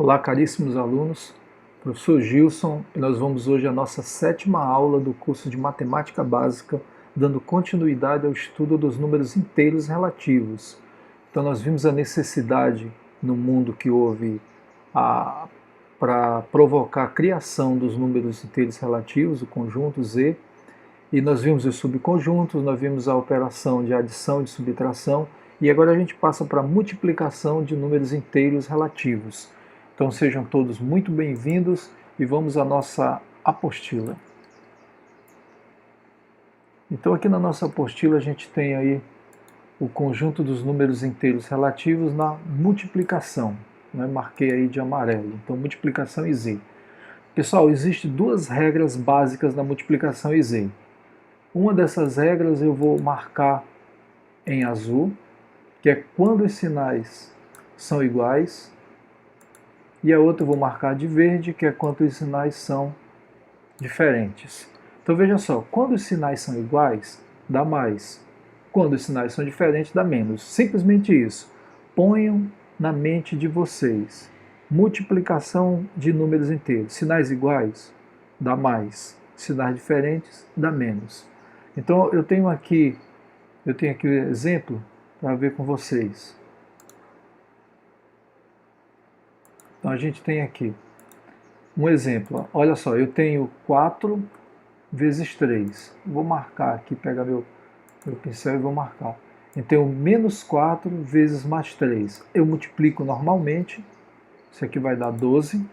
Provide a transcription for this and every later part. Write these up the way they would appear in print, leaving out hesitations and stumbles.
Olá, caríssimos alunos, professor Gilson, e nós vamos hoje à nossa 7ª aula do curso de Matemática Básica, dando continuidade ao estudo dos números inteiros relativos. Então nós vimos a necessidade no mundo que houve para provocar a criação dos números inteiros relativos, o conjunto Z, e nós vimos os subconjuntos, nós vimos a operação de adição e de subtração, e agora a gente passa para a multiplicação de números inteiros relativos. Então sejam todos muito bem-vindos e vamos à nossa apostila. Então aqui na nossa apostila a gente tem aí o conjunto dos números inteiros relativos na multiplicação. Marquei aí de amarelo, então multiplicação e Z. Pessoal, existem duas regras básicas na multiplicação e Z. Uma dessas regras eu vou marcar em azul, que é quando os sinais são iguais, e a outra eu vou marcar de verde, que é quando os sinais são diferentes. Então veja só, quando os sinais são iguais, dá mais. Quando os sinais são diferentes, dá menos. Simplesmente isso. Ponham na mente de vocês. Multiplicação de números inteiros. Sinais iguais, dá mais. Sinais diferentes, dá menos. Então eu tenho aqui o exemplo para ver com vocês. Então a gente tem aqui um exemplo. Olha só, eu tenho 4 vezes 3. Vou marcar aqui, pegar meu pincel e vou marcar. Eu tenho menos 4 vezes mais 3. Eu multiplico normalmente. Isso aqui vai dar 12.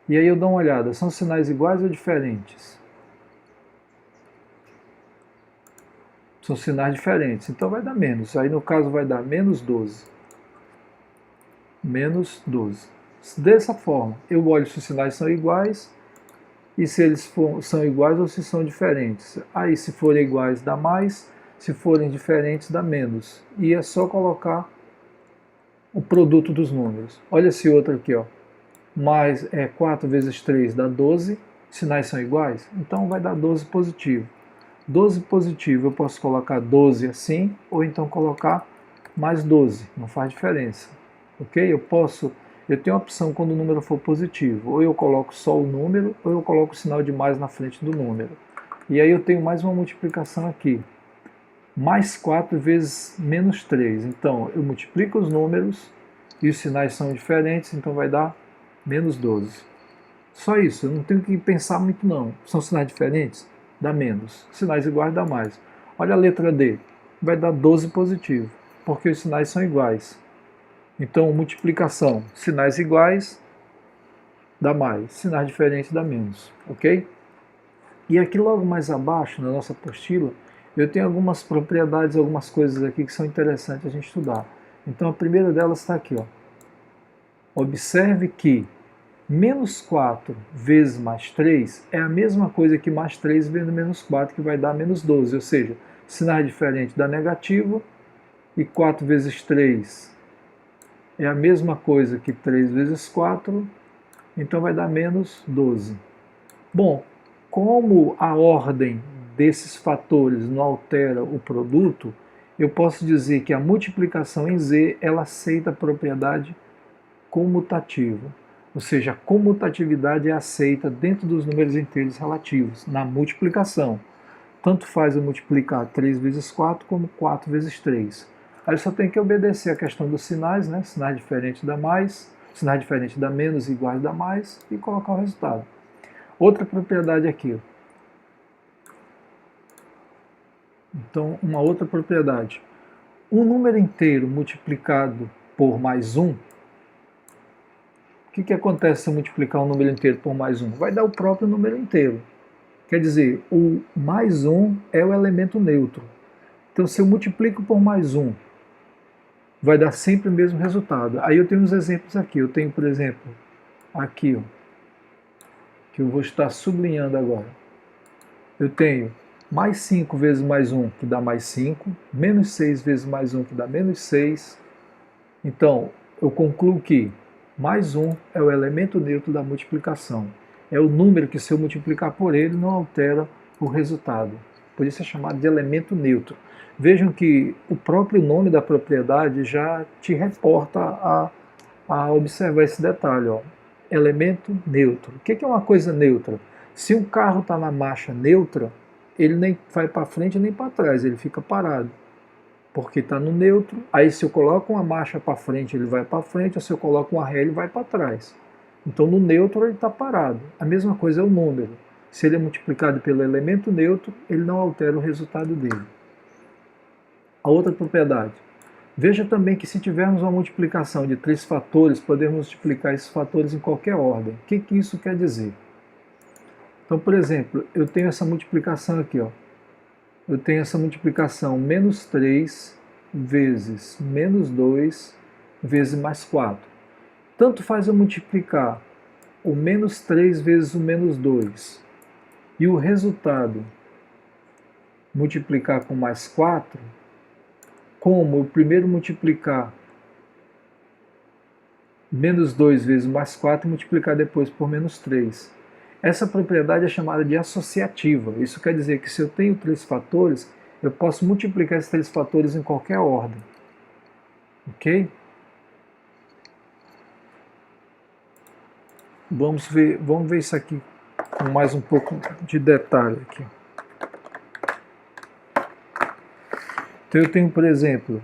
E aí eu dou uma olhada. São sinais iguais ou diferentes? São sinais diferentes. Então vai dar menos. Aí no caso vai dar menos 12. Menos 12. Dessa forma, eu olho se os sinais são iguais e se eles são iguais ou se são diferentes. Aí se forem iguais dá mais, se forem diferentes dá menos. E é só colocar o produto dos números. Olha esse outro aqui, ó. 4 vezes 3 dá 12, sinais são iguais, então vai dar 12 positivo. 12 positivo eu posso colocar 12 assim, ou então colocar mais 12, não faz diferença. Ok? Eu tenho a opção quando o número for positivo, ou eu coloco só o número, ou eu coloco o sinal de mais na frente do número. E aí eu tenho mais uma multiplicação aqui. Mais 4 vezes menos 3. Então eu multiplico os números, e os sinais são diferentes, então vai dar menos 12. Só isso, eu não tenho que pensar muito não. São sinais diferentes? Dá menos. Sinais iguais dá mais. Olha a letra D, vai dar 12 positivo, porque os sinais são iguais. Então, multiplicação, sinais iguais, dá mais, sinais diferentes dá menos, ok? E aqui logo mais abaixo, na nossa apostila, eu tenho algumas propriedades, algumas coisas aqui que são interessantes a gente estudar. Então, a primeira delas está aqui, ó. Observe que menos 4 vezes mais 3 é a mesma coisa que mais 3 vezes menos 4, que vai dar menos 12, ou seja, sinais diferentes dá negativo, e 4 vezes 3 é a mesma coisa que 3 vezes 4, então vai dar menos 12. Bom, como a ordem desses fatores não altera o produto, eu posso dizer que a multiplicação em Z ela aceita a propriedade comutativa. Ou seja, a comutatividade é aceita dentro dos números inteiros relativos, na multiplicação. Tanto faz eu multiplicar 3 vezes 4 como 4 vezes 3. Aí eu só tenho que obedecer a questão dos sinais, né? Sinais diferentes dá mais, sinais diferentes dá menos, iguais dá mais, e colocar o resultado. Outra propriedade aqui. Então, uma outra propriedade. Um número inteiro multiplicado por mais 1, o que acontece se eu multiplicar um número inteiro por mais 1? Vai dar o próprio número inteiro. Quer dizer, o mais 1 é o elemento neutro. Então, se eu multiplico por mais 1, vai dar sempre o mesmo resultado. Aí eu tenho uns exemplos aqui. Eu tenho, por exemplo, aqui, ó, que eu vou estar sublinhando agora. Eu tenho mais 5 vezes mais 1, que dá mais 5, menos 6 vezes mais 1, que dá menos 6. Então, eu concluo que mais 1 é o elemento neutro da multiplicação. É o número que, se eu multiplicar por ele, não altera o resultado. Por isso é chamado de elemento neutro. Vejam que o próprio nome da propriedade já te reporta a observar esse detalhe, ó. Elemento neutro. O que é uma coisa neutra? Se um carro está na marcha neutra, ele nem vai para frente nem para trás, ele fica parado, porque está no neutro. Aí se eu coloco uma marcha para frente, ele vai para frente, ou se eu coloco uma ré, ele vai para trás. Então no neutro ele está parado. A mesma coisa é o número. Se ele é multiplicado pelo elemento neutro, ele não altera o resultado dele. A outra propriedade. Veja também que se tivermos uma multiplicação de 3 fatores, podemos multiplicar esses fatores em qualquer ordem. O que isso quer dizer? Então, por exemplo, eu tenho essa multiplicação aqui, ó. Eu tenho essa multiplicação menos 3 vezes menos 2 vezes mais 4. Tanto faz eu multiplicar o menos 3 vezes o menos 2 e o resultado multiplicar com mais 4, como eu primeiro multiplicar menos 2 vezes mais 4 e multiplicar depois por menos 3. Essa propriedade é chamada de associativa. Isso quer dizer que se eu tenho 3 fatores, eu posso multiplicar esses 3 fatores em qualquer ordem. Ok? Vamos ver isso aqui com mais um pouco de detalhe aqui. Então eu tenho, por exemplo,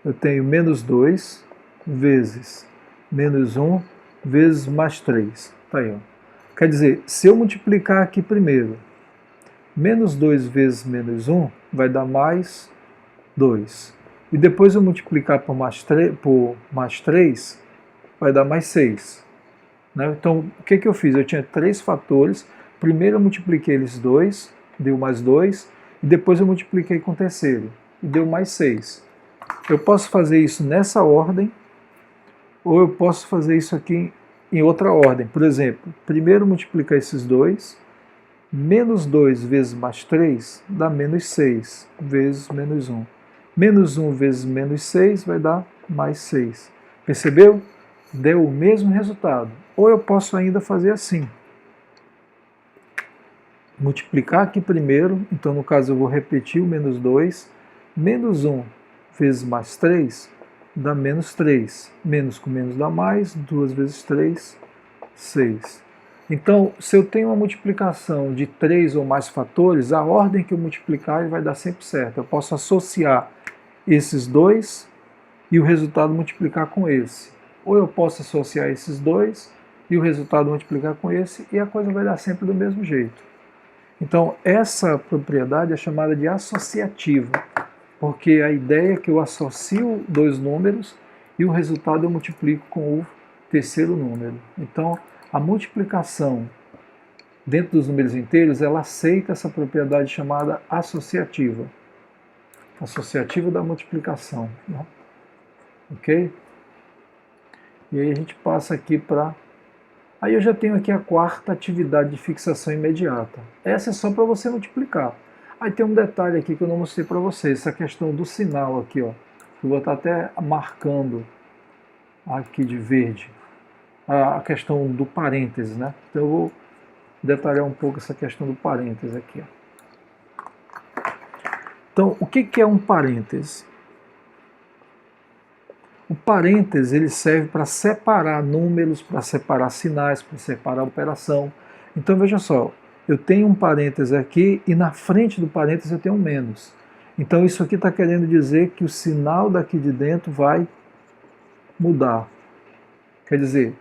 eu tenho menos 2 vezes menos 1 vezes mais 3. Tá aí, ó. Quer dizer, se eu multiplicar aqui primeiro, menos 2 vezes menos 1 vai dar mais 2. E depois eu multiplicar por mais 3 vai dar mais 6. Né? Então, o que eu fiz? Eu tinha 3 fatores. Primeiro eu multipliquei eles 2, deu mais 2. E depois eu multipliquei com o terceiro, e deu mais 6. Eu posso fazer isso nessa ordem, ou eu posso fazer isso aqui em outra ordem. Por exemplo, primeiro multiplicar esses 2, menos 2 vezes mais 3 dá menos 6 vezes menos 1. Menos 1 vezes menos 6 vai dar mais 6. Percebeu? Deu o mesmo resultado. Ou eu posso ainda fazer assim. Multiplicar aqui primeiro, então no caso eu vou repetir o menos 2. Menos 1 vezes mais 3 dá menos 3. Menos com menos dá mais, 2 vezes 3, 6. Então, se eu tenho uma multiplicação de 3 ou mais fatores, a ordem que eu multiplicar vai dar sempre certo. Eu posso associar esses dois e o resultado multiplicar com esse. Ou eu posso associar esses dois e o resultado multiplicar com esse, e a coisa vai dar sempre do mesmo jeito. Então, essa propriedade é chamada de associativa, porque a ideia é que eu associo dois números e o resultado eu multiplico com o terceiro número. Então, a multiplicação dentro dos números inteiros, ela aceita essa propriedade chamada associativa. Associativa da multiplicação. Né? Ok? E aí a gente passa aqui para... Aí eu já tenho aqui a quarta atividade de fixação imediata. Essa é só para você multiplicar. Aí tem um detalhe aqui que eu não mostrei para vocês, essa questão do sinal aqui, ó. Eu vou estar até marcando aqui de verde a questão do parênteses, né? Então eu vou detalhar um pouco essa questão do parênteses aqui, ó. Então, o que é um parêntese? O parêntese ele serve para separar números, para separar sinais, para separar operação. Então veja só, eu tenho um parêntese aqui e na frente do parêntese eu tenho um menos. Então isso aqui está querendo dizer que o sinal daqui de dentro vai mudar. Quer dizer,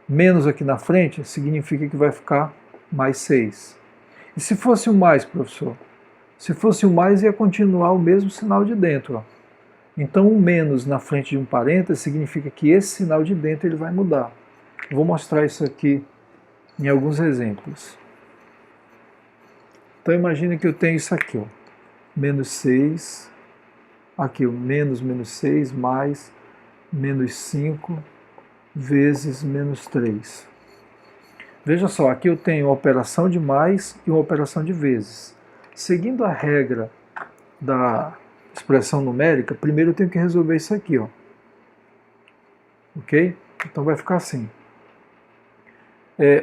menos aqui na frente significa que vai ficar mais 6. E se fosse um mais, professor? Se fosse um mais ia continuar o mesmo sinal de dentro, ó. Então, um menos na frente de um parêntese significa que esse sinal de dentro ele vai mudar. Eu vou mostrar isso aqui em alguns exemplos. Então, imagine que eu tenho isso aqui, ó, menos 6, aqui o menos 6, mais menos 5, vezes menos 3. Veja só, aqui eu tenho uma operação de mais e uma operação de vezes. Seguindo a regra da expressão numérica, primeiro eu tenho que resolver isso aqui, ó. Ok? Então vai ficar assim.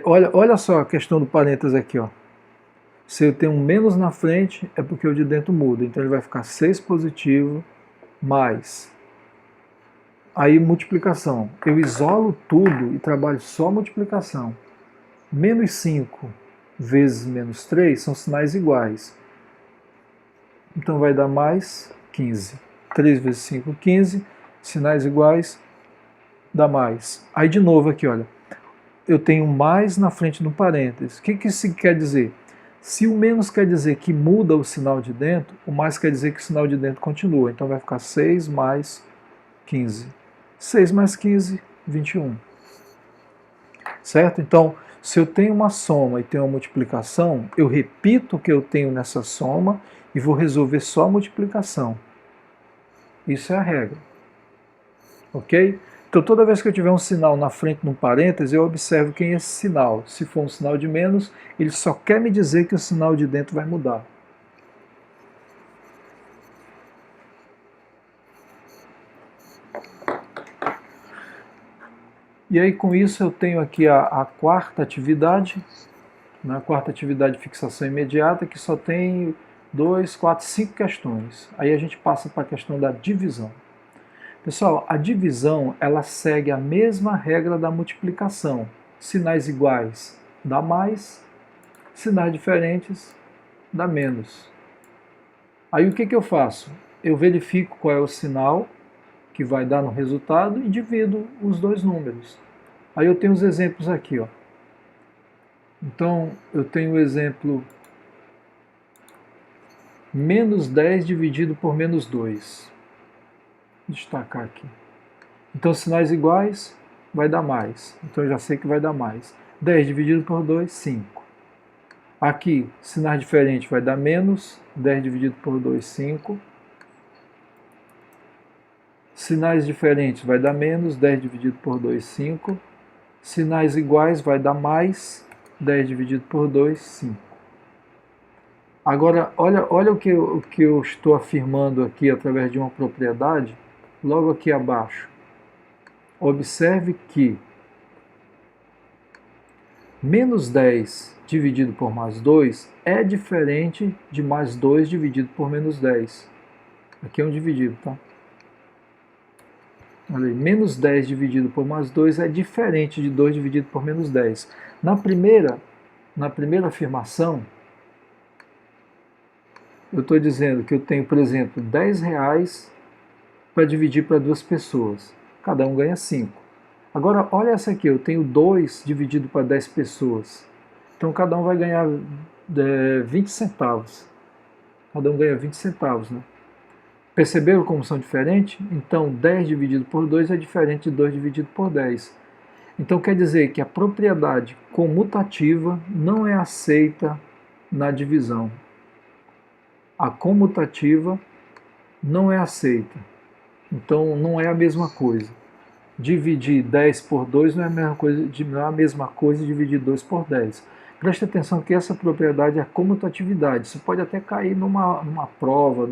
Olha só a questão do parênteses aqui, ó. Se eu tenho um menos na frente, é porque o de dentro muda. Então ele vai ficar 6 positivo mais Aí multiplicação. Eu isolo tudo e trabalho só multiplicação. Menos 5 vezes menos 3 são sinais iguais. Então vai dar mais 15. 3 vezes 5, 15. Sinais iguais, dá mais. Aí de novo aqui, olha. Eu tenho mais na frente do parênteses. O que isso quer dizer? Se o menos quer dizer que muda o sinal de dentro, o mais quer dizer que o sinal de dentro continua. Então vai ficar 6 mais 15. 6 mais 15, 21. Certo? Então, se eu tenho uma soma e tenho uma multiplicação, eu repito o que eu tenho nessa soma e vou resolver só a multiplicação. Isso é a regra. Ok? Então, toda vez que eu tiver um sinal na frente de um parêntese, eu observo quem é esse sinal. Se for um sinal de menos, ele só quer me dizer que o sinal de dentro vai mudar. E aí, com isso, eu tenho aqui a quarta atividade, na quarta atividade de fixação imediata, que só tem 2, 4, 5 questões. Aí a gente passa para a questão da divisão. Pessoal, a divisão ela segue a mesma regra da multiplicação. Sinais iguais dá mais, sinais diferentes dá menos. Aí o que eu faço? Eu verifico qual é o sinal que vai dar no resultado e divido os dois números. Aí eu tenho os exemplos aqui, ó. Então eu tenho o exemplo menos 10 dividido por menos 2. Vou destacar aqui. Então sinais iguais vai dar mais. Então eu já sei que vai dar mais. 10 dividido por 2, 5. Aqui, sinais diferentes vai dar menos. 10 dividido por 2, 5. Sinais diferentes vai dar menos. 10 dividido por 2, 5. Sinais iguais vai dar mais. 10 dividido por 2, 5. Agora, olha o que eu estou afirmando aqui através de uma propriedade, logo aqui abaixo. Observe que menos 10 dividido por mais 2 é diferente de mais 2 dividido por menos 10. Aqui é um dividido, tá? Olha aí, menos 10 dividido por mais 2 é diferente de 2 dividido por menos 10. Na primeira afirmação, eu estou dizendo que eu tenho, por exemplo, 10 reais para dividir para duas pessoas. Cada um ganha 5. Agora, olha essa aqui, eu tenho 2 dividido para 10 pessoas. Então, cada um vai ganhar 20 centavos. Cada um ganha 20 centavos, né? Perceberam como são diferentes? Então, 10 dividido por 2 é diferente de 2 dividido por 10. Então, quer dizer que a propriedade comutativa não é aceita na divisão. A comutativa não é aceita. Então, não é a mesma coisa. Dividir 10 por 2 não é a mesma coisa de dividir 2 por 10. Preste atenção que essa propriedade é a comutatividade. Isso pode até cair numa prova,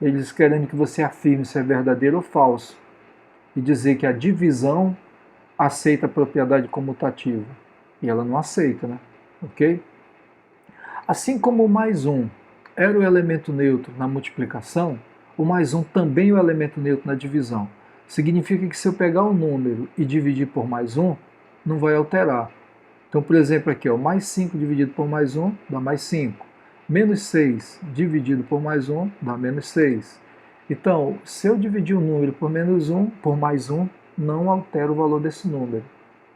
eles querendo que você afirme se é verdadeiro ou falso. E dizer que a divisão aceita a propriedade comutativa. E ela não aceita, né? Ok? Assim como o mais 1 era o elemento neutro na multiplicação, o mais 1 também é o elemento neutro na divisão. Significa que se eu pegar um número e dividir por mais 1, não vai alterar. Então, por exemplo, aqui, ó, mais 5 dividido por mais 1 dá mais 5. Menos 6 dividido por mais 1 dá menos 6. Então, se eu dividir um número por menos 1, por mais 1, não altera o valor desse número.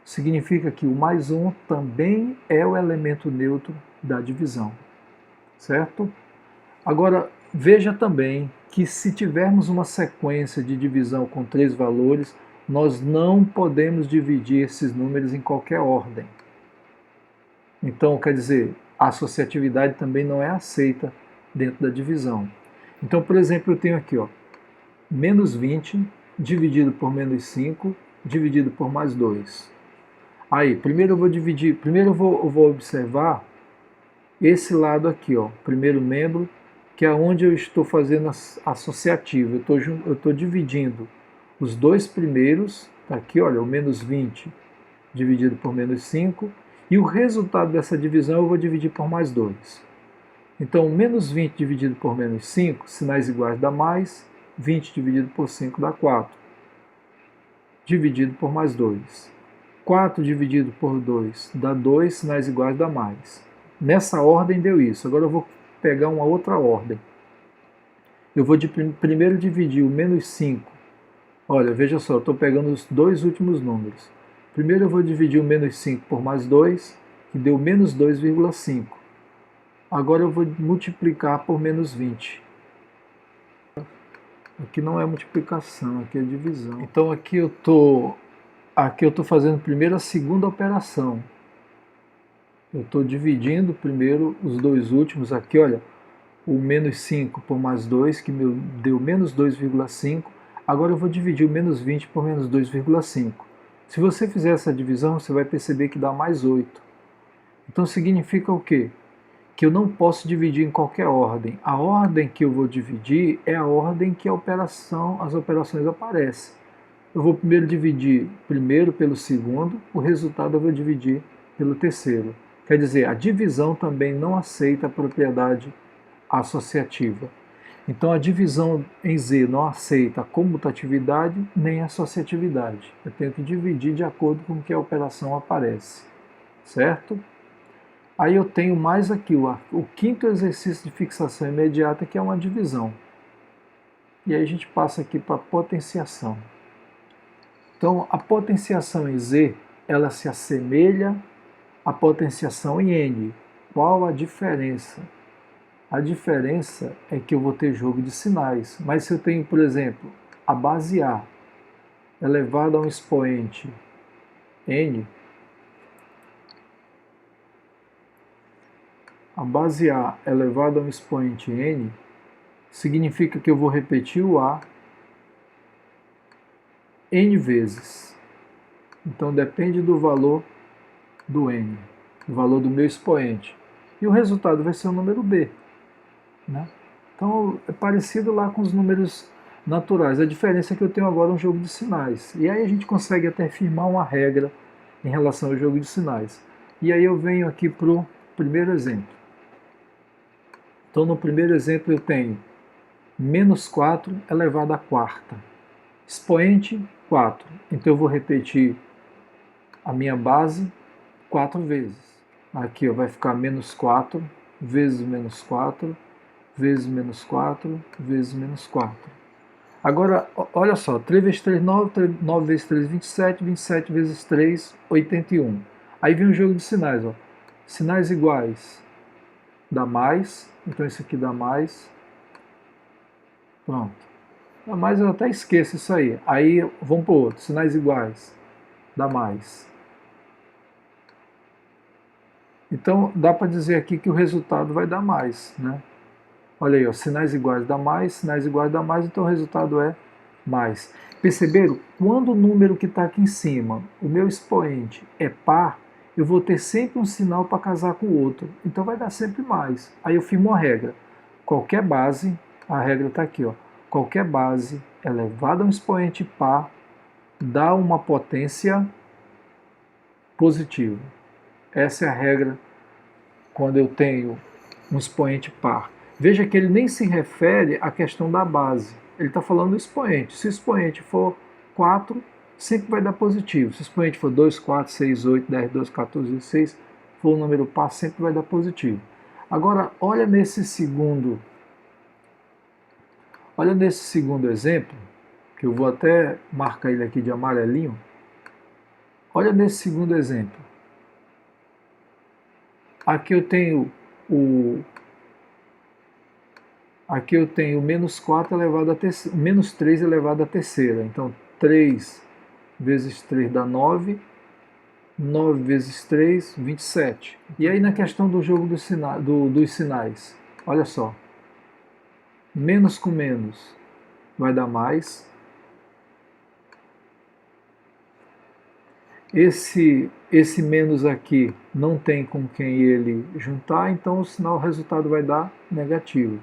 Significa que o mais 1 também é o elemento neutro da divisão. Certo? Agora, veja também que se tivermos uma sequência de divisão com 3 valores, nós não podemos dividir esses números em qualquer ordem. Então, quer dizer, a associatividade também não é aceita dentro da divisão. Então, por exemplo, eu tenho aqui, ó, menos 20 dividido por menos 5 dividido por mais 2. Aí, primeiro eu vou observar esse lado aqui, ó, primeiro membro, que é onde eu estou fazendo associativo. Eu estou dividindo os dois primeiros, tá aqui, olha, o menos 20 dividido por menos 5, e o resultado dessa divisão eu vou dividir por mais 2. Então, menos 20 dividido por menos 5, sinais iguais dá mais, 20 dividido por 5 dá 4. dividido por mais 2. 4 dividido por 2 dá 2, sinais iguais dá mais. Nessa ordem deu isso. Agora eu vou pegar uma outra ordem. Eu vou primeiro dividir o menos 5. Olha, veja só, eu estou pegando os dois últimos números. Primeiro eu vou dividir o menos 5 por mais 2, que deu menos 2,5. Agora eu vou multiplicar por menos 20. Aqui não é multiplicação, aqui é divisão. Então aqui eu estou fazendo primeiro a segunda operação. Eu estou dividindo primeiro os dois últimos aqui, olha, o menos 5 por mais 2, que deu menos 2,5. Agora eu vou dividir o menos 20 por menos 2,5. Se você fizer essa divisão, você vai perceber que dá mais 8. Então significa o quê? Que eu não posso dividir em qualquer ordem. A ordem que eu vou dividir é a ordem que as operações aparecem. Eu vou primeiro dividir pelo segundo, o resultado eu vou dividir pelo terceiro. Quer dizer, a divisão também não aceita a propriedade associativa. Então a divisão em Z não aceita a comutatividade nem a associatividade. Eu tenho que dividir de acordo com que a operação aparece. Certo? Aí eu tenho mais aqui o quinto exercício de fixação imediata, que é uma divisão. E aí a gente passa aqui para a potenciação. Então a potenciação em Z, ela se assemelha à potenciação em N. Qual a diferença? A diferença é que eu vou ter jogo de sinais. Mas se eu tenho, por exemplo, a base A elevada a um expoente N, a base A elevada a um expoente N, significa que eu vou repetir o A N vezes. Então depende do valor do N, do valor do meu expoente. E o resultado vai ser o número B. Né? Então é parecido lá com os números naturais. A diferença é que eu tenho agora um jogo de sinais. E aí a gente consegue até firmar uma regra em relação ao jogo de sinais. E aí eu venho aqui para o primeiro exemplo. Então no primeiro exemplo eu tenho menos 4 elevado à quarta. Expoente 4. Então eu vou repetir a minha base 4 vezes. Aqui ó, vai ficar menos 4 vezes menos 4 vezes menos 4 vezes menos 4. Agora, olha só, 3 vezes 3, 9, 9 vezes 3, 27, 27 vezes 3, 81. Aí vem o jogo de sinais, ó. Sinais iguais dá mais, então isso aqui dá mais. Pronto. Dá mais, eu até esqueço isso aí. Aí vamos para o outro, sinais iguais dá mais. Então dá para dizer aqui que o resultado vai dar mais, né? Olha aí, ó, sinais iguais dá mais, sinais iguais dá mais, então o resultado é mais. Perceberam? Quando o número que está aqui em cima, o meu expoente, é par, eu vou ter sempre um sinal para casar com o outro. Então vai dar sempre mais. Aí eu firmo a regra. Qualquer base, a regra está aqui, ó. Qualquer base elevada a um expoente par dá uma potência positiva. Essa é a regra quando eu tenho um expoente par. Veja que ele nem se refere à questão da base. Ele está falando do expoente. Se o expoente for 4, sempre vai dar positivo. Se o expoente for 2, 4, 6, 8, 10, 12, 14, 16, for um número par, sempre vai dar positivo. Agora, olha nesse segundo exemplo, que eu vou até marcar ele aqui de amarelinho. Olha nesse segundo exemplo. Aqui eu tenho menos 4 elevado a terceira, menos 3 elevado à terceira. Então 3 vezes 3 dá 9, 9 vezes 3, 27. E aí na questão do jogo dos sinais, olha só. Menos com menos vai dar mais. Esse menos aqui não tem com quem ele juntar, então o resultado vai dar negativo.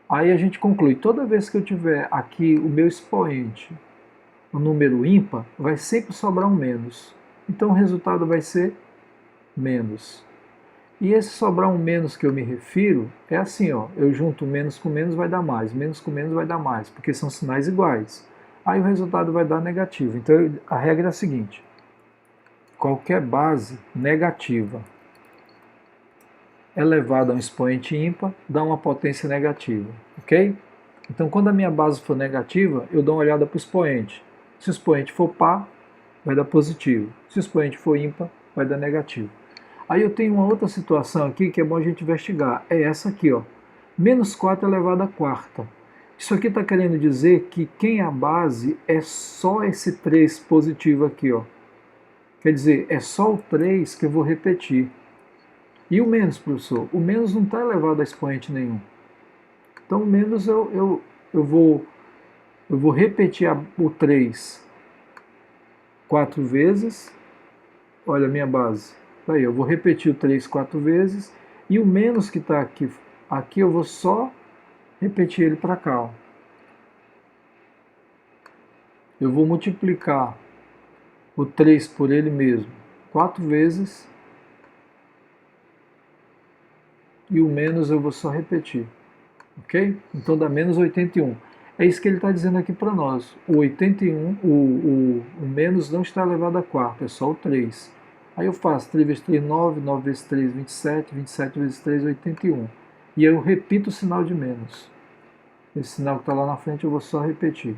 Aí a gente conclui, toda vez que eu tiver aqui o meu expoente, o número ímpar, vai sempre sobrar um menos. Então o resultado vai ser menos. E esse sobrar um menos que eu me refiro é assim, ó, eu junto menos com menos vai dar mais, menos com menos vai dar mais, porque são sinais iguais. Aí o resultado vai dar negativo. Então a regra é a seguinte: qualquer base negativa elevada a um expoente ímpar dá uma potência negativa, ok? Então quando a minha base for negativa, eu dou uma olhada para o expoente. Se o expoente for par, vai dar positivo. Se o expoente for ímpar, vai dar negativo. Aí eu tenho uma outra situação aqui que é bom a gente investigar. É essa aqui, ó. Menos 4 elevado à quarta. Isso aqui está querendo dizer que quem é a base é só esse 3 positivo aqui, ó. Quer dizer, é só o 3 que eu vou repetir. E o menos, professor? O menos não está elevado a expoente nenhum. Então o menos eu vou repetir o 3 4 vezes. Olha a minha base. Aí, eu vou repetir o 3 4 vezes. E o menos que está aqui eu vou só repetir ele para cá. Ó. Eu vou multiplicar o 3 por ele mesmo 4 vezes. E o menos eu vou só repetir. Ok? Então dá menos 81. É isso que ele está dizendo aqui para nós. O 81, o menos não está elevado a quarta, é só o 3. Aí eu faço 3 vezes 3, 9, 9 vezes 3, 27, 27 vezes 3, 81. E aí eu repito o sinal de menos. Esse sinal que está lá na frente eu vou só repetir.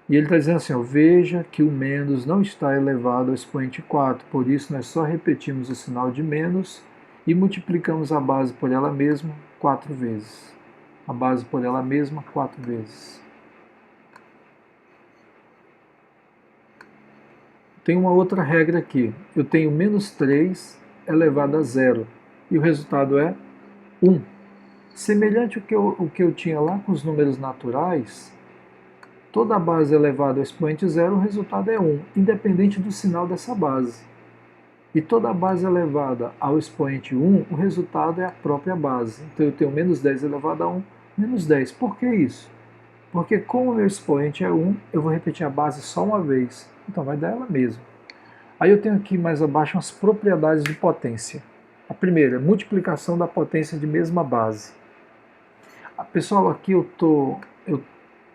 E ele está dizendo assim, ó, veja que o menos não está elevado ao expoente 4, por isso nós só repetimos o sinal de menos e multiplicamos a base por ela mesma 4 vezes. A base por ela mesma 4 vezes. Tem uma outra regra aqui. Eu tenho menos 3 elevado a zero. E o resultado é 1. Semelhante ao que eu tinha lá com os números naturais, toda base elevada ao expoente zero, o resultado é 1, independente do sinal dessa base. E toda base elevada ao expoente 1, o resultado é a própria base. Então eu tenho menos 10 elevado a 1, menos 10. Por que isso? Porque como o meu expoente é 1, eu vou repetir a base só uma vez. Então vai dar ela mesma. Aí eu tenho aqui mais abaixo as propriedades de potência. A primeira, multiplicação da potência de mesma base. Pessoal, aqui eu tô,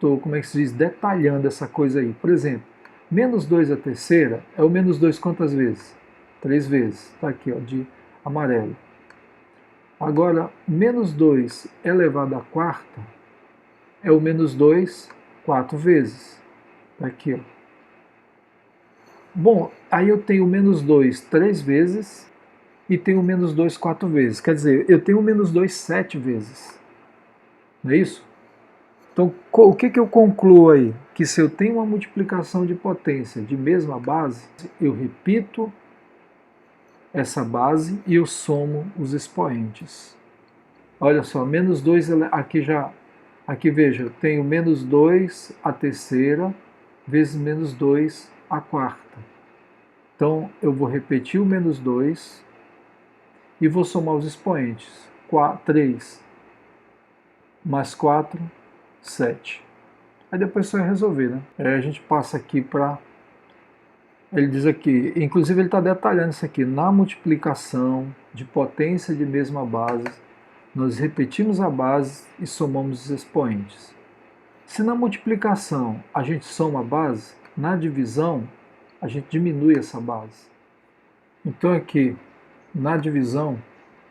como é que se diz, detalhando essa coisa aí. Por exemplo, menos 2 a terceira é o menos 2 quantas vezes? 3 vezes. Está aqui, ó, de amarelo. Agora, menos 2 elevado à quarta é o menos 2 4 vezes. Está aqui, ó. Bom, aí eu tenho menos 2 3 vezes e tenho menos 2 4 vezes. Quer dizer, eu tenho menos 2 7 vezes. Não é isso? Então, o que eu concluo aí? Que se eu tenho uma multiplicação de potência de mesma base, eu repito essa base e eu somo os expoentes. Olha só, menos 2, aqui veja, eu tenho menos 2 a terceira vezes menos 2 a quarta. Então, eu vou repetir o menos 2 e vou somar os expoentes. 3 mais 4, 7. Aí depois só é resolver, né? Aí a gente passa aqui para... Ele diz aqui, inclusive ele está detalhando isso aqui, na multiplicação de potência de mesma base, nós repetimos a base e somamos os expoentes. Se na multiplicação a gente soma a base, na divisão a gente diminui essa base. Então aqui, na divisão,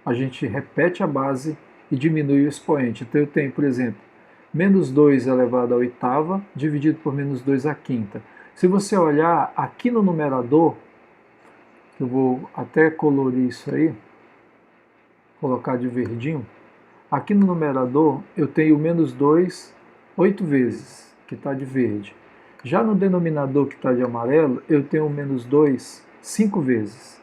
a gente repete a base e diminui o expoente. Então eu tenho, por exemplo, menos 2 elevado à oitava dividido por menos 2 à quinta. Se você olhar aqui no numerador, eu vou até colorir isso aí, colocar de verdinho. Aqui no numerador eu tenho menos 2 8 vezes, que está de verde. Já no denominador, que está de amarelo, eu tenho menos 2 5 vezes.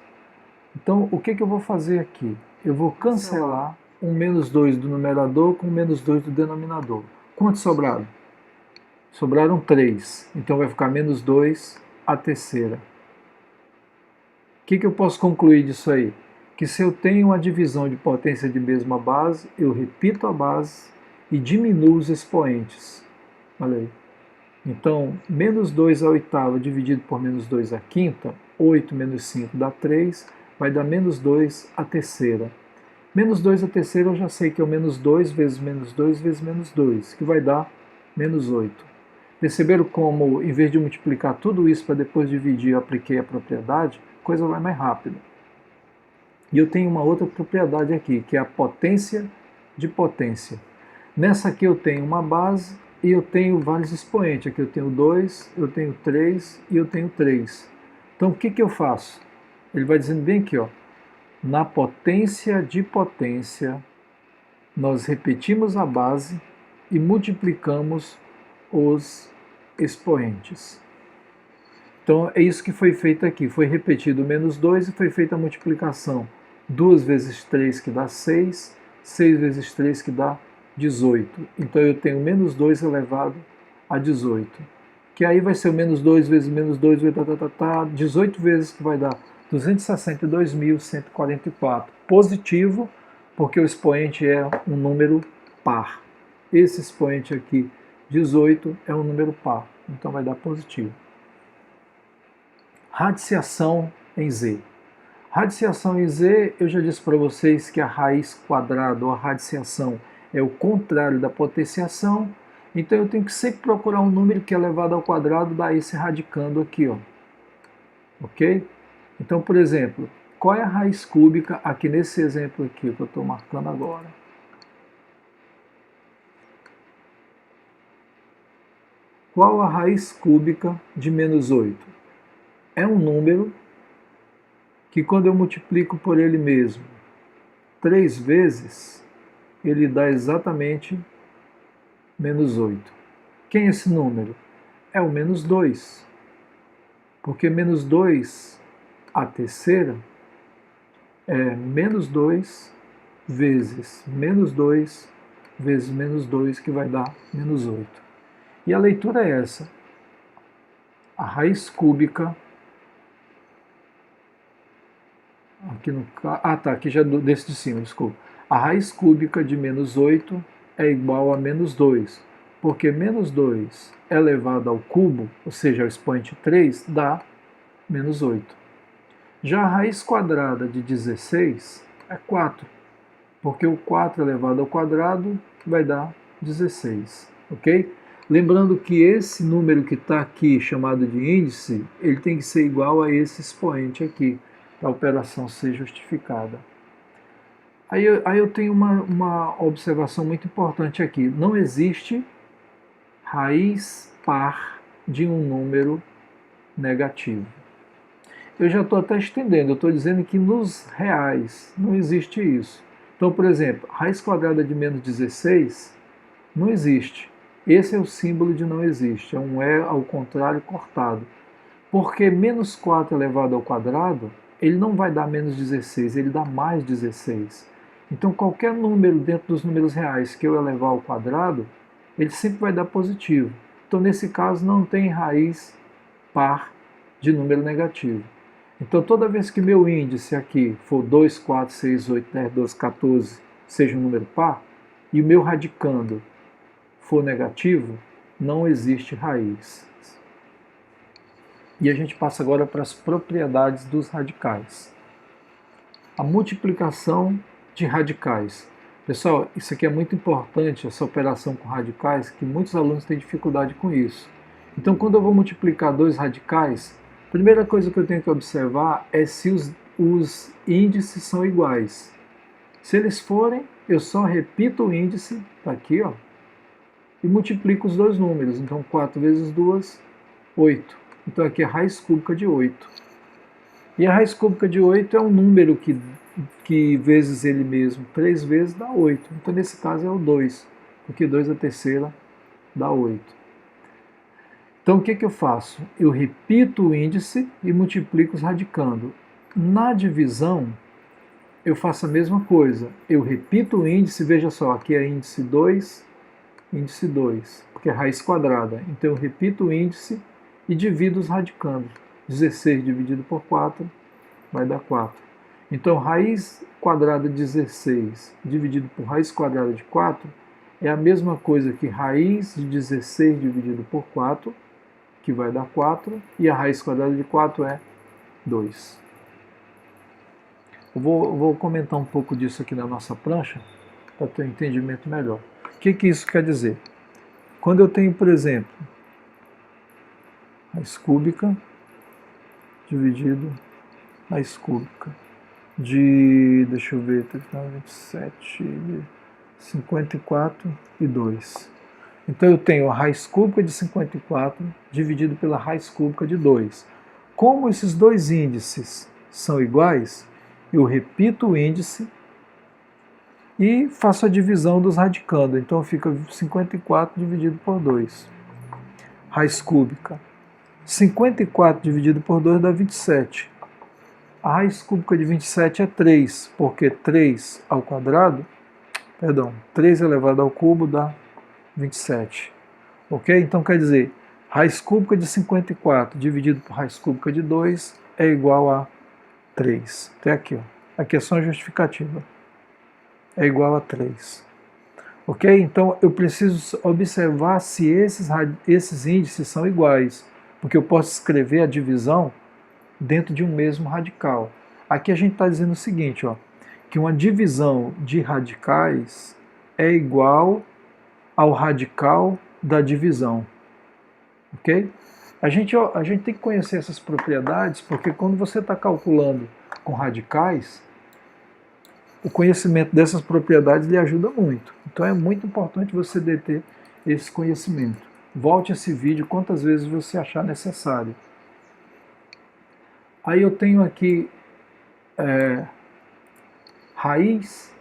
Então o que eu vou fazer aqui? Eu vou cancelar um menos 2 do numerador com menos 2 do denominador. Quantos sobraram? Sobraram 3. Então vai ficar menos 2 a terceira. O que eu posso concluir disso aí? Que se eu tenho uma divisão de potência de mesma base, eu repito a base e diminuo os expoentes. Olha aí. Então, menos 2 a oitava dividido por menos 2 a quinta, 8 menos 5 dá 3, vai dar menos 2 a terceira. Menos 2 a terceira eu já sei que é o menos 2 vezes menos 2 vezes menos 2, que vai dar menos 8. Perceberam como, em vez de multiplicar tudo isso para depois dividir, eu apliquei a propriedade, a coisa vai mais rápida. E eu tenho uma outra propriedade aqui, que é a potência de potência. Nessa aqui eu tenho uma base e eu tenho vários expoentes. Aqui eu tenho 2, eu tenho 3 e eu tenho 3. Então o que eu faço? Ele vai dizendo bem aqui, ó, na potência de potência, nós repetimos a base e multiplicamos os expoentes. Então é isso que foi feito aqui. Foi repetido o menos 2 e foi feita a multiplicação. 2 vezes 3 que dá 6, 6 vezes 3 que dá 18. Então eu tenho menos 2 elevado a 18. Que aí vai ser o menos 2 vezes menos 2, 18 vezes, que vai dar 262.144. Positivo, porque o expoente é um número par. Esse expoente aqui, 18, é um número par. Então vai dar positivo. Radiciação em Z. Radiciação em Z, eu já disse para vocês que a raiz quadrada ou a radiciação é o contrário da potenciação, então eu tenho que sempre procurar um número que é elevado ao quadrado, daí esse radicando aqui, ó. Ok? Então, por exemplo, qual é a raiz cúbica aqui nesse exemplo aqui que eu estou marcando agora? Qual a raiz cúbica de menos 8? É um número que quando eu multiplico por ele mesmo 3 vezes, ele dá exatamente menos 8. Quem é esse número? É o menos 2. Porque menos 2, a terceira, é menos 2 vezes menos 2 vezes menos 2, que vai dar menos 8. E a leitura é essa. A raiz cúbica aqui no aqui já desse de cima, desculpa. A raiz cúbica de menos 8 é igual a menos 2, porque menos 2 elevado ao cubo, ou seja, ao expoente 3, dá menos 8. Já a raiz quadrada de 16 é 4, porque o 4 elevado ao quadrado vai dar 16, ok? Lembrando que esse número que está aqui, chamado de índice, ele tem que ser igual a esse expoente aqui, para a operação ser justificada. Aí eu tenho uma observação muito importante aqui. Não existe raiz par de um número negativo. Eu já estou até estendendo, eu estou dizendo que nos reais não existe isso. Então, por exemplo, raiz quadrada de menos 16 não existe. Esse é o símbolo de não existe, é um E ao contrário cortado. Porque menos 4 elevado ao quadrado, ele não vai dar menos 16, ele dá mais 16. Então qualquer número dentro dos números reais que eu elevar ao quadrado, ele sempre vai dar positivo. Então nesse caso não tem raiz par de número negativo. Então toda vez que meu índice aqui for 2, 4, 6, 8, 10, 12, 14, seja um número par, e o meu radicando for negativo, não existe raiz. E a gente passa agora para as propriedades dos radicais. A multiplicação de radicais. Pessoal, isso aqui é muito importante, essa operação com radicais, que muitos alunos têm dificuldade com isso. Então, quando eu vou multiplicar dois radicais, a primeira coisa que eu tenho que observar é se os índices são iguais. Se eles forem, eu só repito o índice, está aqui, ó, e multiplico os dois números. Então, 4 vezes 2, 8. Então aqui é a raiz cúbica de 8. E a raiz cúbica de 8 é um número que vezes ele mesmo 3 vezes dá 8. Então nesse caso é o 2, porque 2 a terceira dá 8. Então o que eu faço? Eu repito o índice e multiplico os radicando. Na divisão, eu faço a mesma coisa. Eu repito o índice, veja só, aqui é índice 2, porque é raiz quadrada. Então eu repito o índice e divido os radicandos. 16 dividido por 4 vai dar 4. Então, raiz quadrada de 16 dividido por raiz quadrada de 4 é a mesma coisa que raiz de 16 dividido por 4, que vai dar 4, e a raiz quadrada de 4 é 2. Eu vou comentar um pouco disso aqui na nossa prancha, para ter um entendimento melhor. O que isso quer dizer? Quando eu tenho, por exemplo, raiz cúbica dividido raiz cúbica de, deixa eu ver, 27, 54 e 2. Então eu tenho a raiz cúbica de 54 dividido pela raiz cúbica de 2. Como esses dois índices são iguais, eu repito o índice e faço a divisão dos radicando. Então fica 54 dividido por 2. Raiz cúbica. 54 dividido por 2 dá 27. A raiz cúbica de 27 é 3, porque 3 ao quadrado, 3 elevado ao cubo dá 27. Ok? Então quer dizer, raiz cúbica de 54 dividido por raiz cúbica de 2 é igual a 3. Até aqui, ó. Aqui é só uma justificativa. É igual a 3. Ok? Então eu preciso observar se esses índices são iguais, porque eu posso escrever a divisão dentro de um mesmo radical. Aqui a gente está dizendo o seguinte, ó, que uma divisão de radicais é igual ao radical da divisão. Ok? A gente tem que conhecer essas propriedades, porque quando você está calculando com radicais, o conhecimento dessas propriedades lhe ajuda muito. Então é muito importante você deter esse conhecimento. Volte esse vídeo quantas vezes você achar necessário. Aí eu tenho aqui raiz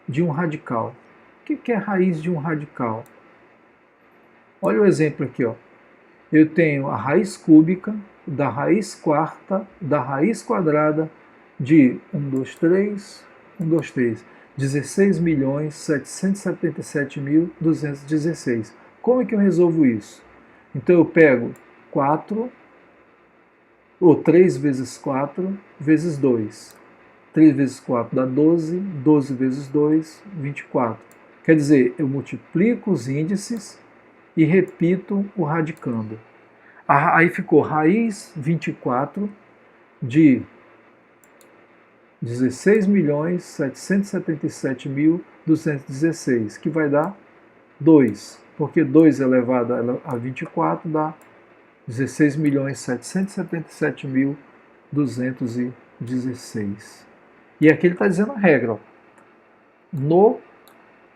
de um radical. O que é raiz de um radical? Olha o exemplo aqui, ó. Eu tenho a raiz cúbica da raiz quarta da raiz quadrada de 16.777.216. Como é que eu resolvo isso? Então eu pego 4, ou 3 vezes 4 vezes 2. 3 vezes 4 dá 12, 12 vezes 2, 24. Quer dizer, eu multiplico os índices e repito o radicando. Aí ficou raiz 24 de 16.777.216, que vai dar 2, porque 2 elevado a 24 dá 16.777.216. E aqui ele está dizendo a regra. Ó. No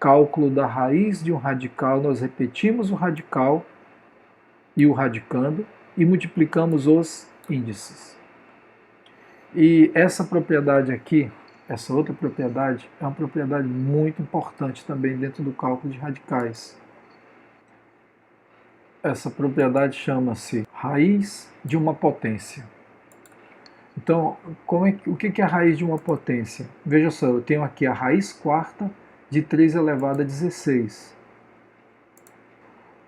cálculo da raiz de um radical, nós repetimos o radical e o radicando e multiplicamos os índices. E essa propriedade aqui, essa outra propriedade, é uma propriedade muito importante também dentro do cálculo de radicais. Essa propriedade chama-se raiz de uma potência. Então, o que é a raiz de uma potência? Veja só, eu tenho aqui a raiz quarta de 3 elevado a 16.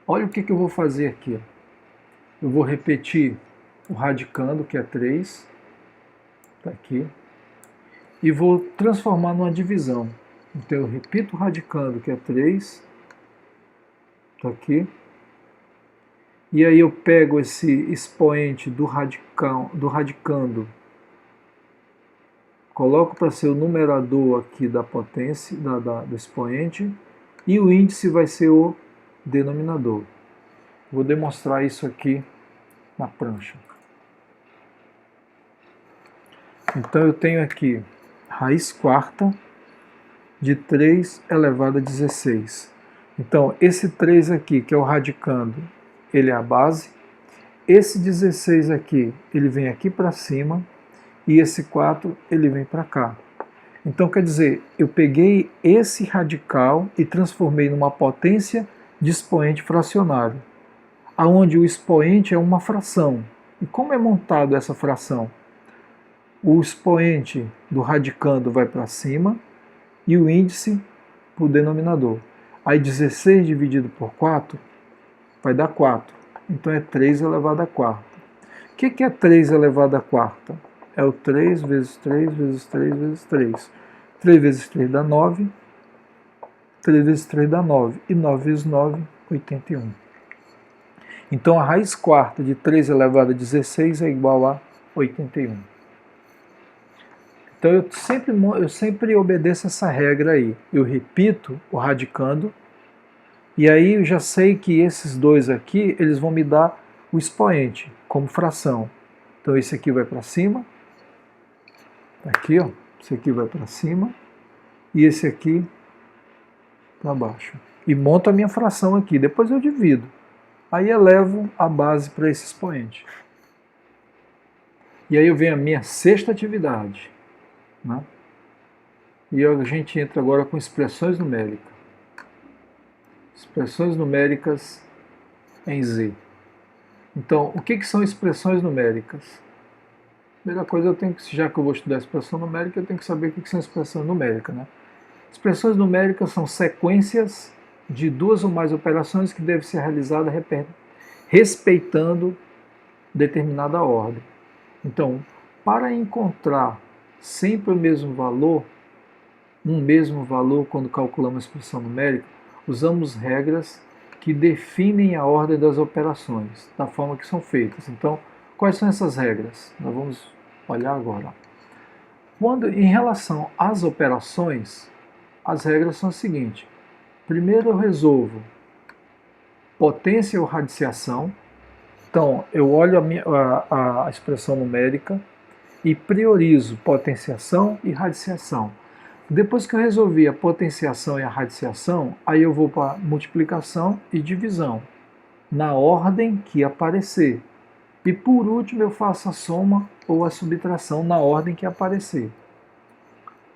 Olha o que eu vou fazer aqui. Eu vou repetir o radicando, que é 3, está aqui, e vou transformar numa divisão. Então eu repito o radicando, que é 3, está aqui, e aí eu pego esse expoente do radicando, coloco para ser o numerador aqui da potência, do expoente, e o índice vai ser o denominador. Vou demonstrar isso aqui na prancha. Então eu tenho aqui raiz quarta de 3 elevado a 16. Então esse 3 aqui, que é o radicando, ele é a base. Esse 16 aqui, ele vem aqui para cima. E esse 4, ele vem para cá. Então quer dizer, eu peguei esse radical e transformei numa potência de expoente fracionário, aonde o expoente é uma fração. E como é montado essa fração? O expoente do radicando vai para cima e o índice para o denominador. Aí 16 dividido por 4 vai dar 4. Então é 3 elevado a quarta. O que é 3 elevado a quarta? É o 3 vezes 3 vezes 3 vezes 3. 3 vezes 3 dá 9. 3 vezes 3 dá 9. E 9 vezes 9, 81. Então a raiz quarta de 3 elevado a 16 é igual a 81. Então eu sempre obedeço essa regra aí. Eu repito o radicando. E aí eu já sei que esses dois aqui, eles vão me dar o expoente. como fração. Então esse aqui vai para cima, aqui ó, esse aqui vai para cima e esse aqui para baixo. E monto a minha fração aqui, depois eu divido. Aí elevo a base para esse expoente. E aí eu venho a minha sexta atividade, né? E a gente entra agora com expressões numéricas. Expressões numéricas em Z. Então, o que são expressões numéricas? Primeira coisa, eu tenho que, já que eu vou estudar expressão numérica, eu tenho que saber o que são expressões numéricas, né? Expressões numéricas são sequências de duas ou mais operações que devem ser realizadas respeitando determinada ordem. Então, para encontrar sempre o mesmo valor, um mesmo valor quando calculamos a expressão numérica, usamos regras que definem a ordem das operações, da forma que são feitas. Então, quais são essas regras? Nós vamos olhar agora. Quando, em relação às operações, as regras são as seguintes. Primeiro eu resolvo potência ou radiciação. Então, eu olho a expressão numérica e priorizo potenciação e radiciação. Depois que eu resolvi a potenciação e a radiciação, aí eu vou para multiplicação e divisão, na ordem que aparecer. E por último eu faço a soma ou a subtração na ordem que aparecer.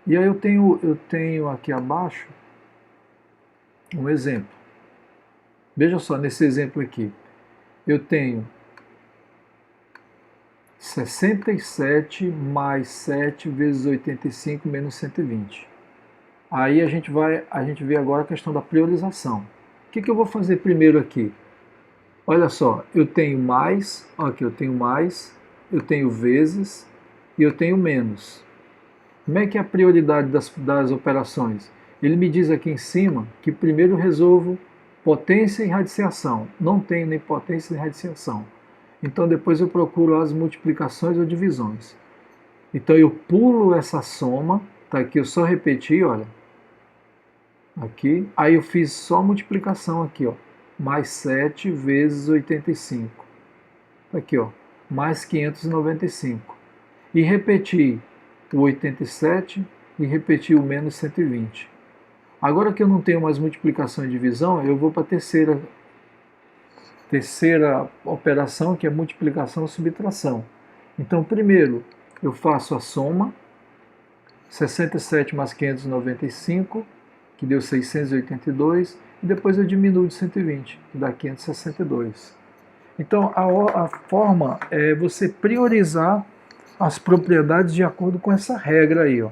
E aí eu tenho aqui abaixo um exemplo. Veja só, nesse exemplo aqui, eu tenho 67 mais 7 vezes 85 menos 120. Aí a gente vê agora a questão da priorização. O que eu vou fazer primeiro aqui? Olha só, eu tenho mais, aqui eu tenho vezes e eu tenho menos. Como é que é a prioridade das operações? Ele me diz aqui em cima que primeiro eu resolvo potência e radiciação. Não tenho nem potência nem radiciação. Então depois eu procuro as multiplicações ou divisões. Então eu pulo essa soma, tá aqui, eu só repeti, olha. Aqui, aí eu fiz só multiplicação aqui, ó. Mais 7 vezes 85. Aqui, ó, mais 595. E repeti o 87 e repeti o menos 120. Agora que eu não tenho mais multiplicação e divisão, eu vou para a terceira operação, que é multiplicação e subtração. Então, primeiro, eu faço a soma, 67 mais 595, que deu 682, e depois eu diminuo de 120, que dá 562. Então, a forma é você priorizar as propriedades de acordo com essa regra aí, ó.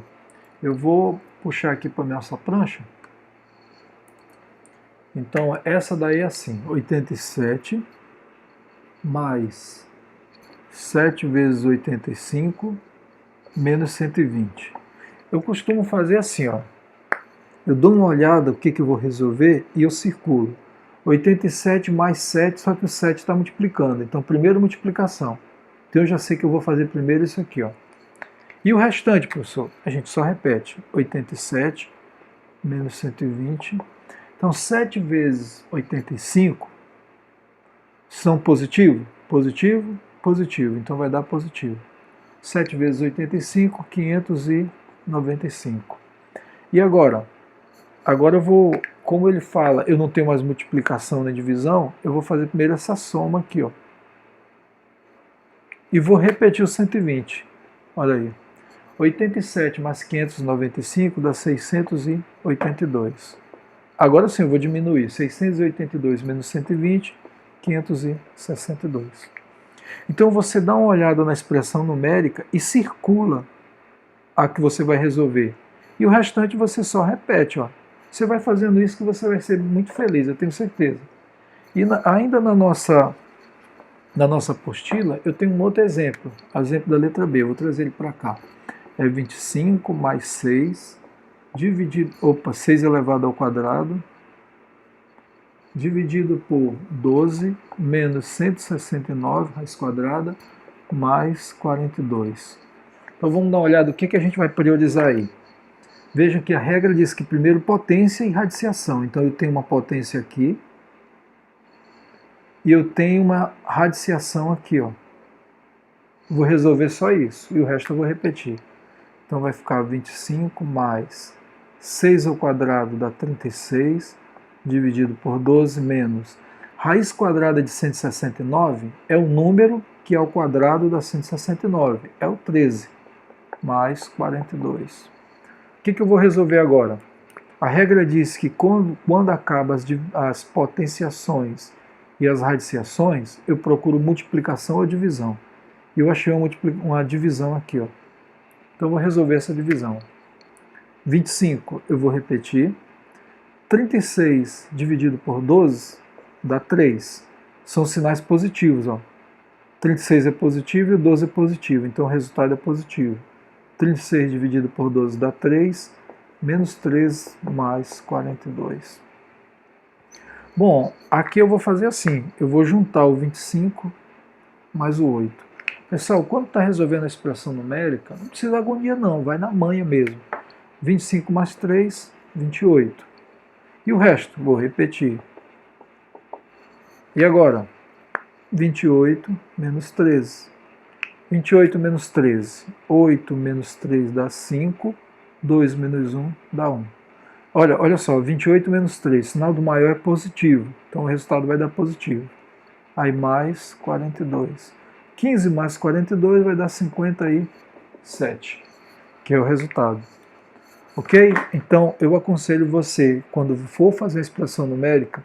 Eu vou puxar aqui para a nossa prancha. Então, essa daí é assim, 87 mais 7 vezes 85 menos 120. Eu costumo fazer assim, ó. Eu dou uma olhada o que eu vou resolver e eu circulo. 87 mais 7, só que o 7 está multiplicando. Então, primeiro multiplicação. Então, eu já sei que eu vou fazer primeiro isso aqui, ó. E o restante, professor? A gente só repete. 87 menos 120. Então, 7 vezes 85 são positivo? Positivo, positivo. Então, vai dar positivo. 7 vezes 85, 595. E agora? Agora eu vou, como ele fala, eu não tenho mais multiplicação nem divisão, eu vou fazer primeiro essa soma aqui, ó. E vou repetir o 120. Olha aí. 87 mais 595 dá 682. Agora sim eu vou diminuir. 682 menos 120, 562. Então você dá uma olhada na expressão numérica e circula a que você vai resolver. E o restante você só repete, ó. Você vai fazendo isso que você vai ser muito feliz, eu tenho certeza. E ainda na nossa apostila, eu tenho um outro exemplo, o exemplo da letra B, eu vou trazer ele para cá. É 25 mais 6, 6 elevado ao quadrado, dividido por 12, menos 169, raiz quadrada, mais 42. Então vamos dar uma olhada, o que a gente vai priorizar aí. Veja que a regra diz que primeiro potência e radiciação. Então eu tenho uma potência aqui e eu tenho uma radiciação aqui, ó. vou resolver só isso, e o resto eu vou repetir. Então vai ficar 25 mais 6 ao quadrado dá 36, dividido por 12 menos raiz quadrada de 169 é o número que ao quadrado dá 169, é o 13, mais 42. O que eu vou resolver agora? A regra diz que quando acabam as potenciações e as radiciações, eu procuro multiplicação ou divisão. E eu achei uma divisão aqui, ó. Então eu vou resolver essa divisão. 25 eu vou repetir. 36 dividido por 12 dá 3. São sinais positivos, ó. 36 é positivo e 12 é positivo, então o resultado é positivo. 36 dividido por 12 dá 3, menos 3 mais 42. Bom, aqui eu vou fazer assim, eu vou juntar o 25 mais o 8. Pessoal, quando está resolvendo a expressão numérica, não precisa agonia não, vai na manha mesmo. 25 mais 3, 28. E o resto, vou repetir. E agora? 28 menos 13. 28 menos 13. 8 menos 3 dá 5. 2 menos 1 dá 1. Olha só, 28 menos 3. Sinal do maior é positivo. Então o resultado vai dar positivo. Aí mais 42. 15 mais 42 vai dar 57, que é o resultado. Ok? Então eu aconselho você, quando for fazer a expressão numérica,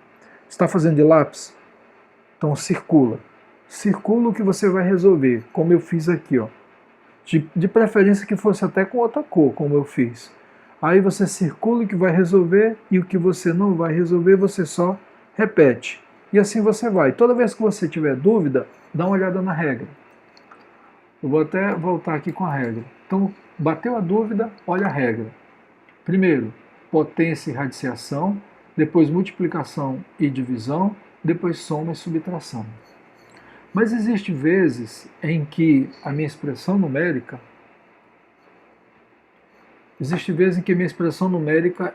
está fazendo de lápis? Então circula. Circula o que você vai resolver, como eu fiz aqui, ó. De preferência que fosse até com outra cor, como eu fiz. Aí você circula o que vai resolver e o que você não vai resolver, você só repete. E assim você vai. Toda vez que você tiver dúvida, dá uma olhada na regra. Eu vou até voltar aqui com a regra. Então, bateu a dúvida, olha a regra. Primeiro, potência e radiciação, depois multiplicação e divisão, depois soma e subtração. Mas existem vezes em que a minha expressão numérica,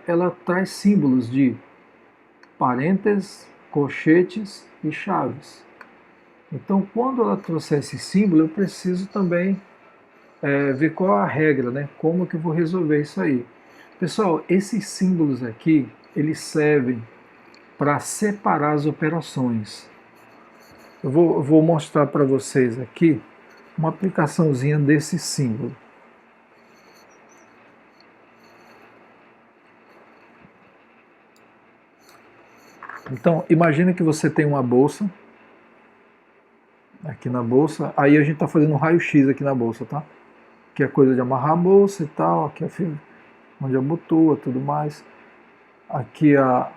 ela traz símbolos de parênteses, colchetes e chaves. Então, quando ela trouxer esse símbolo, eu preciso também ver qual a regra, né? Como que eu vou resolver isso aí. Pessoal, esses símbolos aqui, eles servem para separar as operações. Eu vou mostrar para vocês aqui uma aplicaçãozinha desse símbolo. Então, imagina que você tem uma bolsa, aqui na bolsa, aí a gente está fazendo um raio-x aqui na bolsa, tá? Que é coisa de amarrar a bolsa e tal, aqui é onde abotoa, tudo mais. Aqui a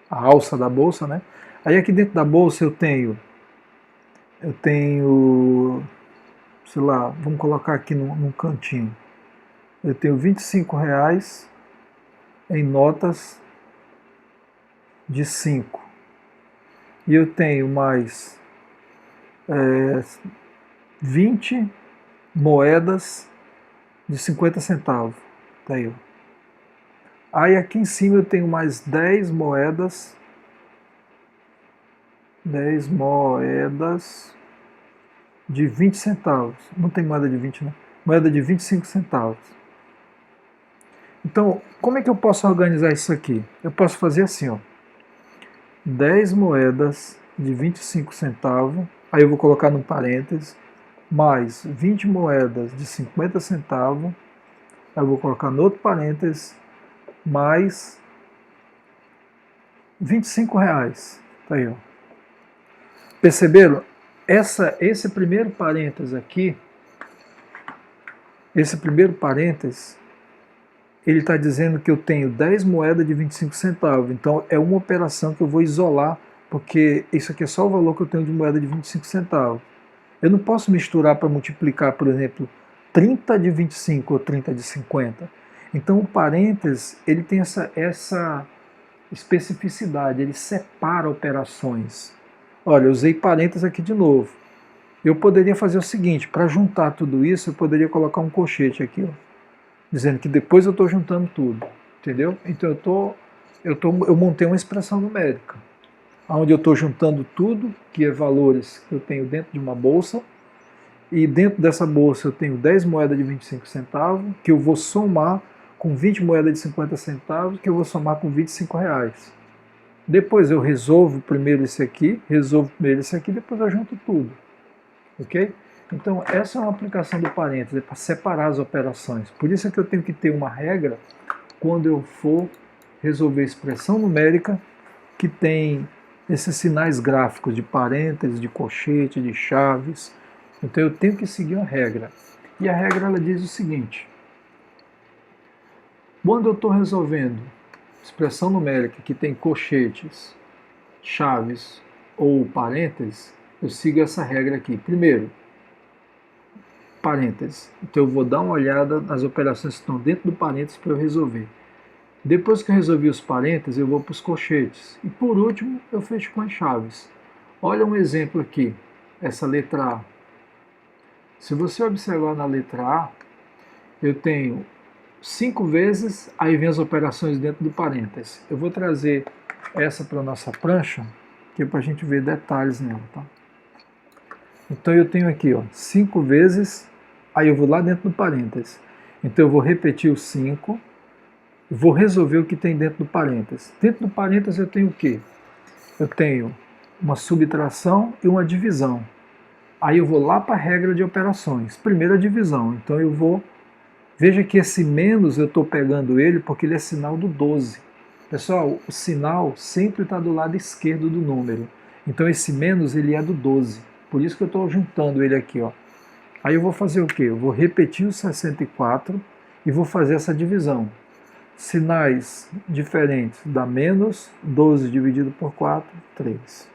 alça da bolsa, né? Aí aqui dentro da bolsa eu tenho, sei lá, vamos colocar aqui num cantinho. Eu tenho R$25 em notas de 5. E eu tenho mais 20 moedas de 50 centavos. Tá aí, ó. Aí aqui em cima eu tenho mais 10 moedas de 20 centavos. Não tem moeda de 20, né? Moeda de 25 centavos. Então, como é que eu posso organizar isso aqui? Eu posso fazer assim, ó. 10 moedas de 25 centavos, aí eu vou colocar no parênteses, mais 20 moedas de 50 centavos, aí eu vou colocar no outro parênteses, mais R$25. Tá aí, ó. Perceberam? Esse primeiro parênteses aqui, ele está dizendo que eu tenho 10 moedas de 25 centavos. Então é uma operação que eu vou isolar, porque isso aqui é só o valor que eu tenho de moeda de 25 centavos. Eu não posso misturar para multiplicar, por exemplo, 30 de 25 ou 30 de 50. Então o parênteses, ele tem essa especificidade, ele separa operações. Olha, eu usei parênteses aqui de novo. Eu poderia fazer o seguinte, para juntar tudo isso, eu poderia colocar um colchete aqui, ó, dizendo que depois eu estou juntando tudo, entendeu? Então eu montei uma expressão numérica. onde eu estou juntando tudo, que é valores que eu tenho dentro de uma bolsa, e dentro dessa bolsa eu tenho 10 moedas de 25 centavos, que eu vou somar com 20 moedas de 50 centavos, que eu vou somar com 25 reais. Depois eu resolvo primeiro esse aqui, depois eu junto tudo. Ok? Então essa é uma aplicação do parênteses, é para separar as operações. Por isso é que eu tenho que ter uma regra quando eu for resolver expressão numérica que tem esses sinais gráficos de parênteses, de colchete, de chaves. Então eu tenho que seguir uma regra. E a regra ela diz o seguinte: quando eu estou resolvendo expressão numérica que tem colchetes, chaves ou parênteses, eu sigo essa regra aqui. Primeiro, parênteses. Então eu vou dar uma olhada nas operações que estão dentro do parênteses para eu resolver. Depois que eu resolvi os parênteses, eu vou para os colchetes. E por último, eu fecho com as chaves. Olha um exemplo aqui, essa letra A. Se você observar na letra A, eu tenho 5 vezes, aí vem as operações dentro do parênteses. Eu vou trazer essa para a nossa prancha, que é para a gente ver detalhes nela. Tá? Então eu tenho aqui 5 vezes, aí eu vou lá dentro do parênteses. Então eu vou repetir o 5, vou resolver o que tem dentro do parênteses. Dentro do parênteses eu tenho o quê? Eu tenho uma subtração e uma divisão. Aí eu vou lá para a regra de operações. Primeiro a divisão. Então eu vou... Veja que esse menos eu estou pegando ele porque ele é sinal do 12. Pessoal, o sinal sempre está do lado esquerdo do número. Então esse menos ele é do 12. Por isso que eu estou juntando ele aqui. Aí eu vou fazer o quê? Eu vou repetir o 64 e vou fazer essa divisão. Sinais diferentes dá menos, 12 dividido por 4, 3.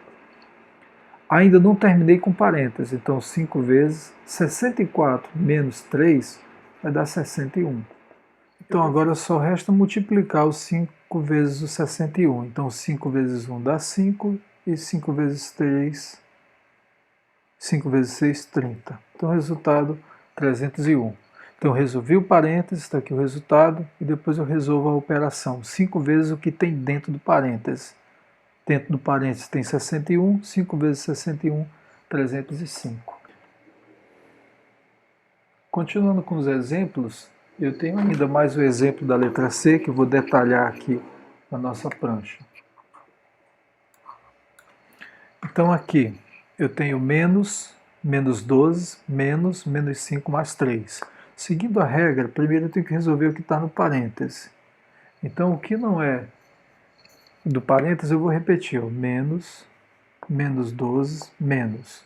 Ainda não terminei com parênteses, então 5 vezes 64 menos 3 vai dar 61. Então agora só resta multiplicar os 5 vezes o 61. Então 5 vezes 1 dá 5 e 5 vezes 3, 5 vezes 6, 30. Então o resultado 301. Então eu resolvi o parênteses, está aqui o resultado, e depois eu resolvo a operação. 5 vezes o que tem dentro do parênteses. Dentro do parênteses tem 61, 5 vezes 61, 305. Continuando com os exemplos, eu tenho ainda mais o exemplo da letra C, que eu vou detalhar aqui na nossa prancha. Então aqui eu tenho menos 12, menos 5 mais 3. Seguindo a regra, primeiro eu tenho que resolver o que está no parêntese. Então o que não é do parêntese eu vou repetir, menos 12, menos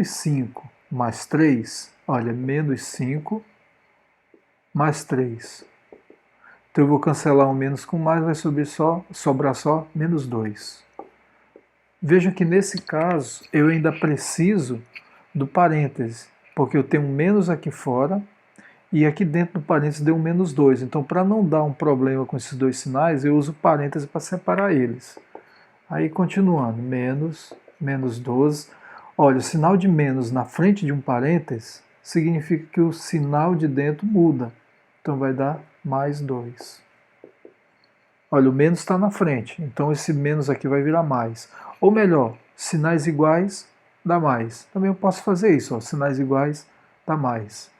5 mais 3, olha, menos 5 mais 3. Então eu vou cancelar um menos com mais, vai sobrar só menos 2. Veja que nesse caso eu ainda preciso do parêntese, porque eu tenho um menos aqui fora e aqui dentro do parêntese deu um menos 2. Então para não dar um problema com esses dois sinais, eu uso o parêntese para separar eles. Aí continuando, menos 12. Olha, o sinal de menos na frente de um parêntese significa que o sinal de dentro muda. Então vai dar mais 2. Olha, o menos está na frente, então esse menos aqui vai virar mais. Ou melhor, sinais iguais dá mais. Também eu posso fazer isso, sinais iguais dá mais.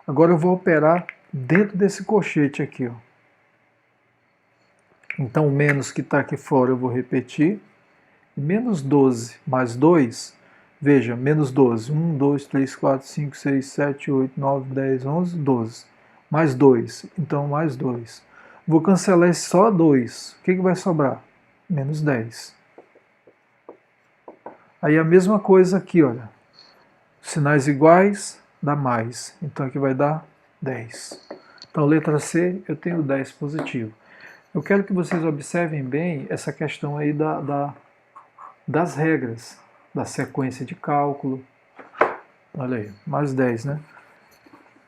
Agora eu vou operar dentro desse colchete aqui. Então o menos que está aqui fora eu vou repetir. Menos 12 mais 2, veja, menos 12, 1, 2, 3, 4, 5, 6, 7, 8, 9, 10, 11, 12. Mais 2, então mais 2. Vou cancelar só 2, o que vai sobrar? Menos 10. Aí a mesma coisa aqui, olha, sinais iguais dá mais, então aqui vai dar 10. Então letra C, eu tenho 10 positivo. Eu quero que vocês observem bem essa questão aí das regras, da sequência de cálculo. Olha aí, mais 10, né?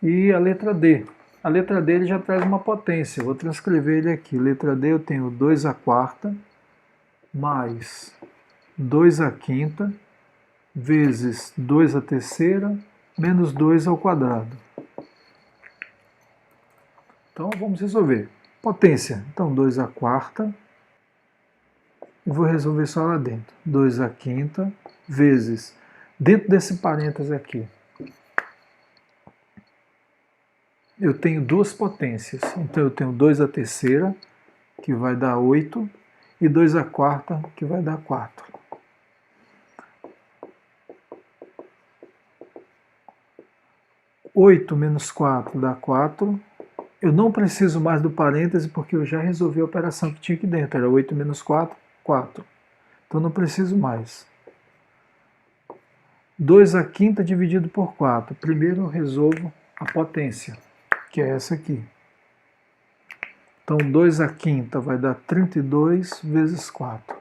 E a letra D. A letra D ele já traz uma potência. Eu vou transcrever ele aqui. Letra D eu tenho 2 à quarta mais 2 à quinta vezes 2 à terceira menos 2 ao quadrado. Então vamos resolver. Potência. Então 2 à quarta e vou resolver só lá dentro. 2/5 vezes, dentro desse parêntese aqui, eu tenho duas potências. Então eu tenho 2/3, que vai dar 8, e 2/4, que vai dar 4. Oito menos 4 dá 4. Eu não preciso mais do parêntese porque eu já resolvi a operação que tinha aqui dentro. Era 8 menos 4, 4. Então não preciso mais. 2/5 dividido por 4. Primeiro eu resolvo a potência, que é essa aqui. Então 2/5 vai dar 32 vezes 4.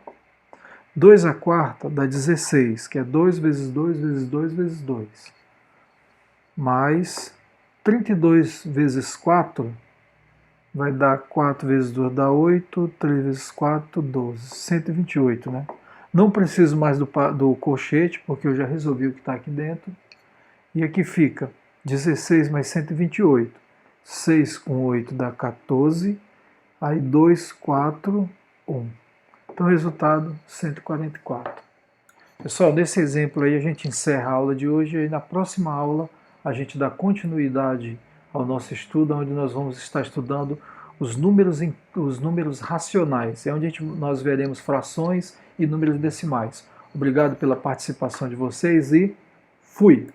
2/4 dá 16, que é 2 vezes 2 vezes 2 vezes 2. Mais 32 vezes 4 vai dar 4 vezes 2 dá 8, 3 vezes 4, 12. 128, né? Não preciso mais do colchete, porque eu já resolvi o que está aqui dentro. E aqui fica 16 mais 128. 6 com 8 dá 14. Aí 2, 4, 1. Então, resultado, 144. Pessoal, nesse exemplo aí a gente encerra a aula de hoje e na próxima aula a gente dá continuidade ao nosso estudo, onde nós vamos estar estudando os números racionais, é onde nós veremos frações e números decimais. Obrigado pela participação de vocês e fui!